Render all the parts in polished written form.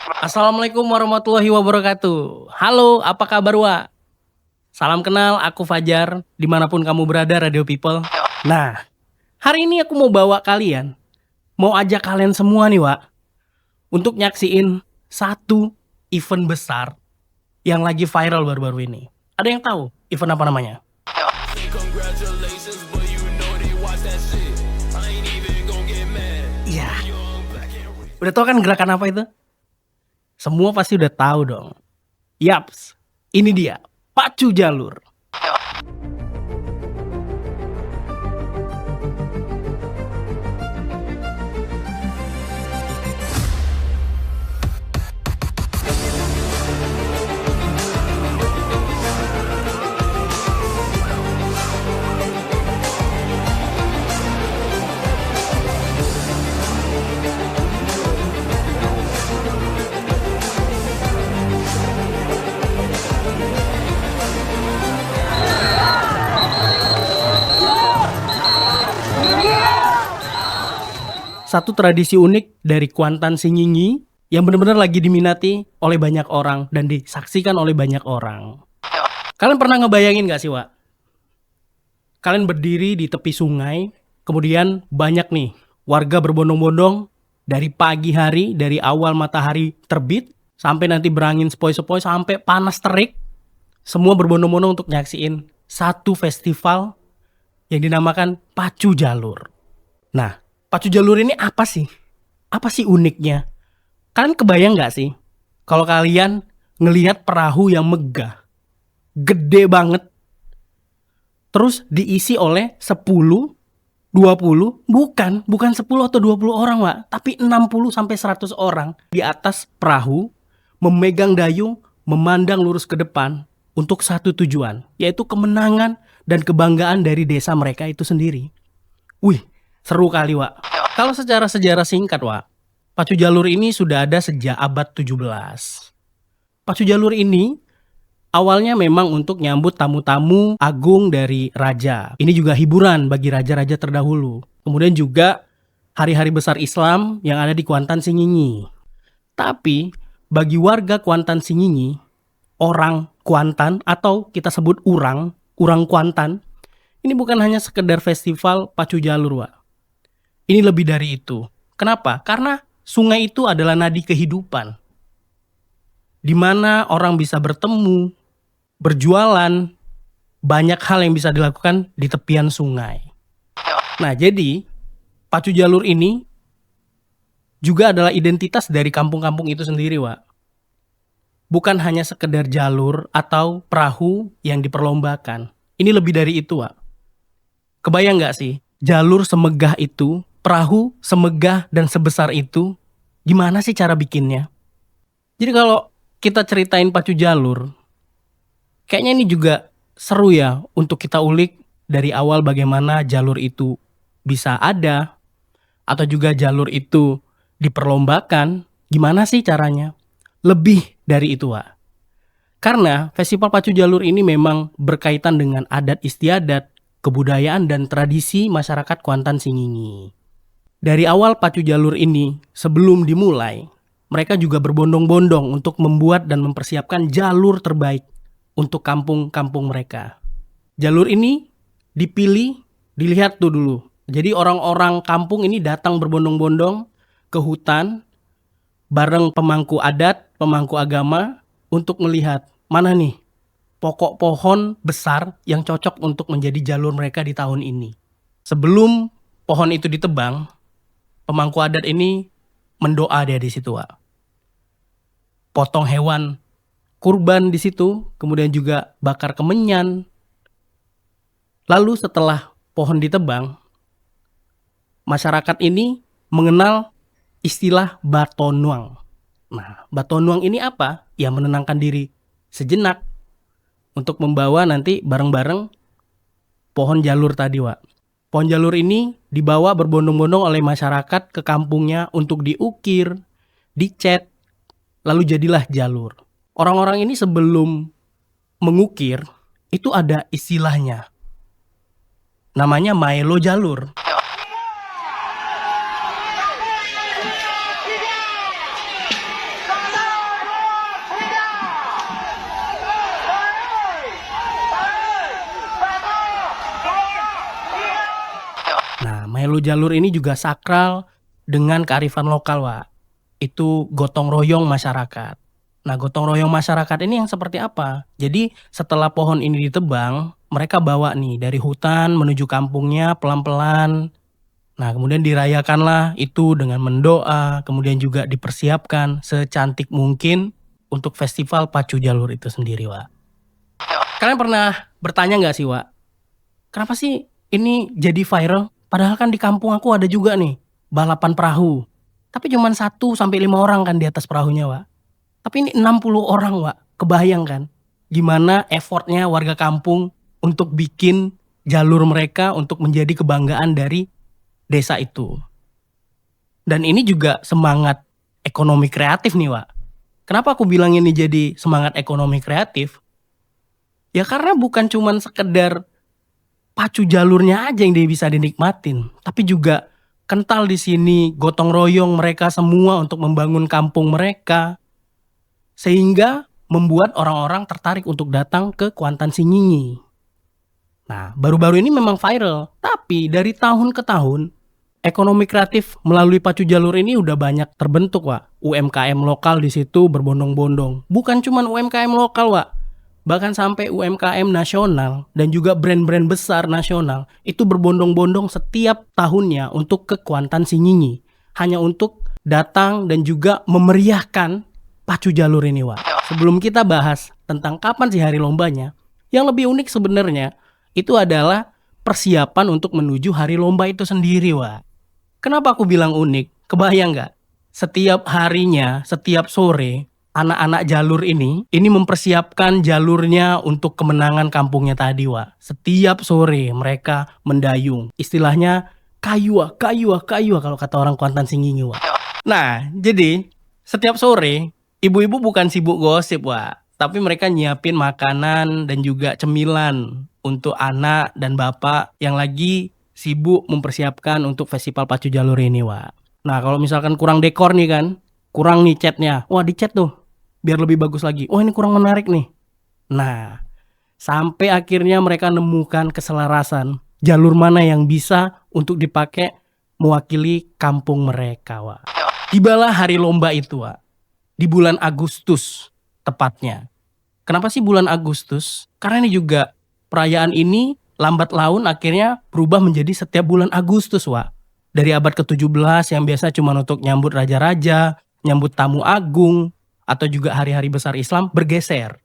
Assalamualaikum warahmatullahi wabarakatuh. Halo, apa kabar, Wak? Salam kenal, aku Fajar, dimanapun kamu berada, Radio People. Nah, hari ini aku mau bawa kalian, mau ajak kalian semua nih, Wak, untuk nyaksiin satu event besar yang lagi viral baru-baru ini. Ada yang tahu event apa namanya? Iya, udah tahu kan gerakan apa itu? Semua pasti udah tahu dong. Yaps, ini dia, pacu jalur. Satu tradisi unik dari Kuantan Singingi yang benar-benar lagi diminati oleh banyak orang dan disaksikan oleh banyak orang. Kalian pernah ngebayangin gak sih, Wak? Kalian berdiri di tepi sungai, kemudian banyak nih warga berbondong-bondong dari pagi hari, dari awal matahari terbit, sampai nanti berangin sepoi-sepoi, sampai panas terik. Semua berbondong-bondong untuk nyaksiin satu festival yang dinamakan Pacu Jalur. Nah, pacu jalur ini apa sih? Apa sih uniknya? Kalian kebayang gak sih kalau kalian ngelihat perahu yang megah, gede banget, terus diisi oleh 10, 20, bukan 10 atau 20 orang, Wak, tapi 60 sampai 100 orang di atas perahu, memegang dayung, memandang lurus ke depan untuk satu tujuan, yaitu kemenangan dan kebanggaan dari desa mereka itu sendiri. Wih, seru kali, Wak. Kalau secara sejarah singkat, Wak, pacu jalur ini sudah ada sejak abad 17. Pacu jalur ini awalnya memang untuk nyambut tamu-tamu agung dari raja. Ini juga hiburan bagi raja-raja terdahulu. Kemudian juga hari-hari besar Islam yang ada di Kuantan Singingi. Tapi bagi warga Kuantan Singingi, orang Kuantan atau kita sebut orang Kuantan, ini bukan hanya sekedar festival pacu jalur, Wak. Ini lebih dari itu. Kenapa? Karena sungai itu adalah nadi kehidupan. Di mana orang bisa bertemu, berjualan, banyak hal yang bisa dilakukan di tepian sungai. Nah, jadi pacu jalur ini juga adalah identitas dari kampung-kampung itu sendiri, Wak. Bukan hanya sekedar jalur atau perahu yang diperlombakan. Ini lebih dari itu, Wak. Kebayang nggak sih, jalur semegah itu, perahu semegah dan sebesar itu, gimana sih cara bikinnya? Jadi kalau kita ceritain pacu jalur, kayaknya ini juga seru ya untuk kita ulik dari awal bagaimana jalur itu bisa ada, atau juga jalur itu diperlombakan, gimana sih caranya? Lebih dari itu, Wak. Karena festival pacu jalur ini memang berkaitan dengan adat istiadat, kebudayaan dan tradisi masyarakat Kuantan Singingi. Dari awal pacu jalur ini, sebelum dimulai, mereka juga berbondong-bondong untuk membuat dan mempersiapkan jalur terbaik untuk kampung-kampung mereka. Jalur ini dipilih, dilihat tuh dulu. Jadi orang-orang kampung ini datang berbondong-bondong ke hutan bareng pemangku adat, pemangku agama untuk melihat mana nih pokok pohon besar yang cocok untuk menjadi jalur mereka di tahun ini. Sebelum pohon itu ditebang, pemangku adat ini mendoa dia di situ, Wak. Potong hewan kurban di situ, kemudian juga bakar kemenyan. Lalu setelah pohon ditebang, masyarakat ini mengenal istilah batonuang. Nah, batonuang ini apa? Ya menenangkan diri sejenak untuk membawa nanti bareng-bareng pohon jalur tadi, Wak. Pohon jalur ini dibawa berbondong-bondong oleh masyarakat ke kampungnya untuk diukir, dicat, lalu jadilah jalur. Orang-orang ini sebelum mengukir, itu ada istilahnya. Namanya maelo jalur. jalur ini juga sakral dengan kearifan lokal, Wak. Itu gotong royong masyarakat. Nah, gotong royong masyarakat ini yang seperti apa? Jadi setelah pohon ini ditebang, mereka bawa nih dari hutan menuju kampungnya pelan-pelan. Nah, kemudian dirayakanlah itu dengan mendoa, kemudian juga dipersiapkan secantik mungkin untuk festival pacu jalur itu sendiri, Wak. Kalian pernah bertanya nggak sih, Wak? Kenapa sih ini jadi viral? Padahal kan di kampung aku ada juga nih balapan perahu. Tapi cuma 1 sampai 5 orang kan di atas perahunya, Wak. Tapi ini 60 orang, Wak. Kebayang kan? Gimana effortnya warga kampung untuk bikin jalur mereka untuk menjadi kebanggaan dari desa itu. Dan ini juga semangat ekonomi kreatif nih, Wak. Kenapa aku bilang ini jadi semangat ekonomi kreatif? Ya karena bukan cuma sekedar pacu jalurnya aja yang dia bisa dinikmatin, tapi juga kental di sini gotong royong mereka semua untuk membangun kampung mereka, sehingga membuat orang-orang tertarik untuk datang ke Kuantan Singingi. Nah, baru-baru ini memang viral, tapi dari tahun ke tahun ekonomi kreatif melalui pacu jalur ini udah banyak terbentuk, Wak. UMKM lokal di situ berbondong-bondong. Bukan cuma UMKM lokal, Wak. Bahkan sampai UMKM nasional dan juga brand-brand besar nasional itu berbondong-bondong setiap tahunnya untuk ke Kuantan Singingi. Hanya untuk datang dan juga memeriahkan pacu jalur ini, Wak. Sebelum kita bahas tentang kapan sih hari lombanya, yang lebih unik sebenarnya itu adalah persiapan untuk menuju hari lomba itu sendiri, Wak. Kenapa aku bilang unik? Kebayang nggak? Setiap harinya, setiap sore, anak-anak jalur ini mempersiapkan jalurnya untuk kemenangan kampungnya tadi, Wak. Setiap sore mereka mendayung. Istilahnya kayuah kalau kata orang Kuantan Singingi, Wak. Nah, jadi setiap sore ibu-ibu bukan sibuk gosip, Wak. Tapi mereka nyiapin makanan dan juga cemilan untuk anak dan bapak yang lagi sibuk mempersiapkan untuk festival pacu jalur ini, Wak. Nah, kalau misalkan kurang dekor nih kan, kurang nih catnya, wah dicat tuh biar lebih bagus lagi. Oh, ini kurang menarik nih. Nah, sampai akhirnya mereka nemukan keselarasan jalur mana yang bisa untuk dipakai mewakili kampung mereka, Wak. Tibalah hari lomba itu, Wak. Di bulan Agustus tepatnya. Kenapa sih bulan Agustus? Karena ini juga perayaan ini lambat laun akhirnya berubah menjadi setiap bulan Agustus, Wak. Dari abad ke-17 yang biasa cuma untuk nyambut raja-raja, nyambut tamu agung, atau juga hari-hari besar Islam bergeser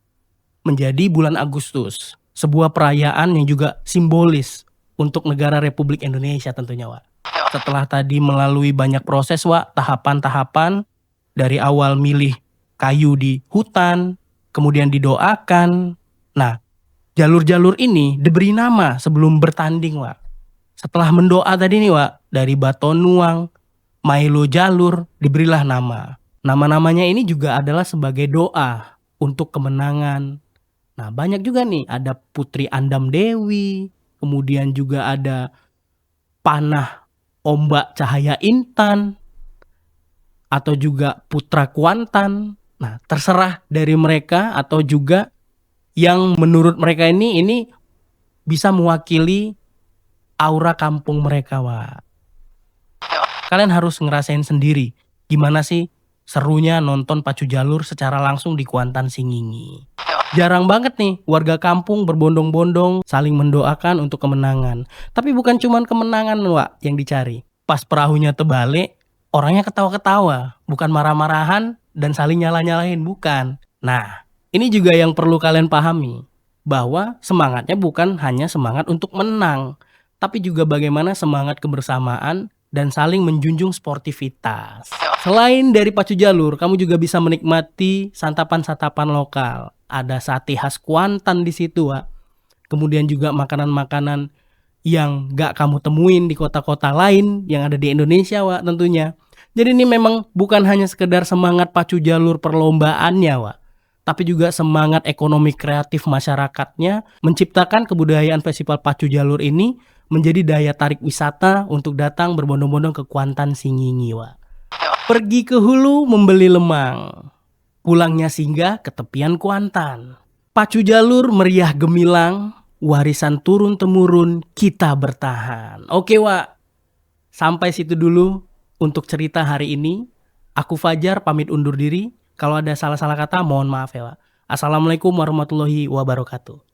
menjadi bulan Agustus. Sebuah perayaan yang juga simbolis untuk negara Republik Indonesia tentunya, Wak. Setelah tadi melalui banyak proses, Wak, tahapan-tahapan dari awal milih kayu di hutan, kemudian didoakan. Nah, jalur-jalur ini diberi nama sebelum bertanding, Wak. Setelah mendoa tadi nih, Wak, dari Batonuang, Mailo Jalur, diberilah nama. Nama-namanya ini juga adalah sebagai doa untuk kemenangan. Nah, banyak juga nih, ada Putri Andam Dewi, kemudian juga ada Panah Ombak Cahaya Intan, atau juga Putra Kuantan. Nah, terserah dari mereka atau juga yang menurut mereka ini bisa mewakili aura kampung mereka, Wak. Kalian harus ngerasain sendiri gimana sih serunya nonton pacu jalur secara langsung di Kuantan Singingi. Jarang banget nih warga kampung berbondong-bondong saling mendoakan untuk kemenangan. Tapi bukan cuma kemenangan, Wak, yang dicari. Pas perahunya terbalik, orangnya ketawa-ketawa, bukan marah-marahan dan saling nyala-nyalahin, bukan. Nah, ini juga yang perlu kalian pahami, bahwa semangatnya bukan hanya semangat untuk menang, tapi juga bagaimana semangat kebersamaan dan saling menjunjung sportivitas. Selain dari pacu jalur, kamu juga bisa menikmati santapan-santapan lokal. Ada sate khas Kuantan di situ, Wak. Kemudian juga makanan-makanan yang gak kamu temuin di kota-kota lain yang ada di Indonesia, Wak, tentunya. Jadi ini memang bukan hanya sekedar semangat pacu jalur perlombaannya, Wak, tapi juga semangat ekonomi kreatif masyarakatnya menciptakan kebudayaan festival pacu jalur ini menjadi daya tarik wisata untuk datang berbondong-bondong ke Kuantan Singingi, Wak. Pergi ke hulu membeli lemang, pulangnya singgah ke tepian Kuantan. Pacu jalur meriah gemilang, warisan turun-temurun kita bertahan. Oke, Wak, Sampai situ dulu untuk cerita hari ini. Aku Fajar pamit undur diri. Kalau ada salah-salah kata mohon maaf ya Wak. Assalamualaikum warahmatullahi wabarakatuh.